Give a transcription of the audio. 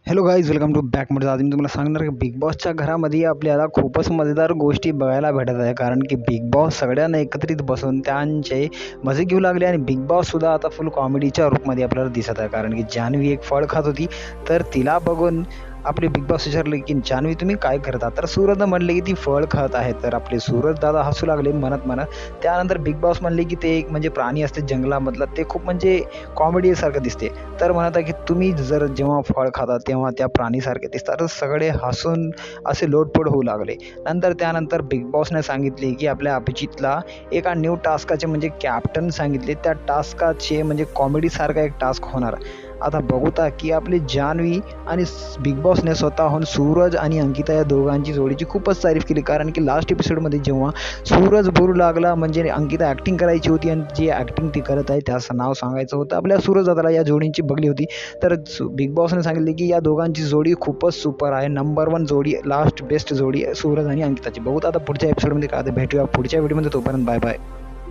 Hello guys, welcome to back मध्ये. आज मी तुम्हाला सांगणार की बिग बॉसच्या घरामध्ये आपल्याला खूपच मजेदार गोष्टी बघायला भेटत आहे. कारण की बिग बॉस सगळ्यांना एकत्रित बसून त्यांचे मजे घेऊ लागले आणि बिग बॉससुद्धा आता फुल कॉमेडीच्या रूपमध्ये आपल्याला दिसत आहे. कारण की जान्हवी एक फळ खात होती, तर तिला बघून आपले बिग बॉस विचारले की जान्हवी तुम्ही काय करता, तर सूरजनं म्हणले की ती फळ खात आहे. तर आपले सूरज दादा हसू लागले म्हणत म्हणत. त्यानंतर बिग बॉस म्हणले की ते एक म्हणजे प्राणी असते जंगलामधला, ते खूप म्हणजे कॉमेडीसारखं दिसते. तर म्हणत आहे की तुम्ही जर जेव्हा फळ खाता तेव्हा त्या प्राणीसारखे दिसतात. तर सगळे हसून असे लोटपोट होऊ लागले. त्यानंतर बिग बॉसने सांगितले की आपल्या अभिजितला एका न्यू टास्काचे म्हणजे कॅप्टन सांगितले. त्या टास्काचे म्हणजे कॉमेडीसारखा एक टास्क होणार. आता बघूता की आपली जान्हवी आणि बिग बॉसने स्वतःहून सूरज आणि अंकिता या दोघांची जोडीची खूपच तारीफ केली. कारण की लास्ट एपिसोडमध्ये जेव्हा सूरज बोलू लागला म्हणजे अंकिता ॲक्टिंग करायची होती आणि जी ॲक्टिंग ती करत आहे त्याचं नाव सांगायचं होतं आपल्या सूरज दादाला, या जोडींची बघली होती. तर बिग बॉसने सांगितले की या दोघांची जोडी खूपच सुपर आहे, नंबर 1 जोडी, लास्ट बेस्ट जोडी सूरज आणि अंकिताची. बघूत आता पुढच्या एपिसोडमध्ये काय ते भेटूया पुढच्या व्हिडिओमध्ये. तोपर्यंत बाय बाय.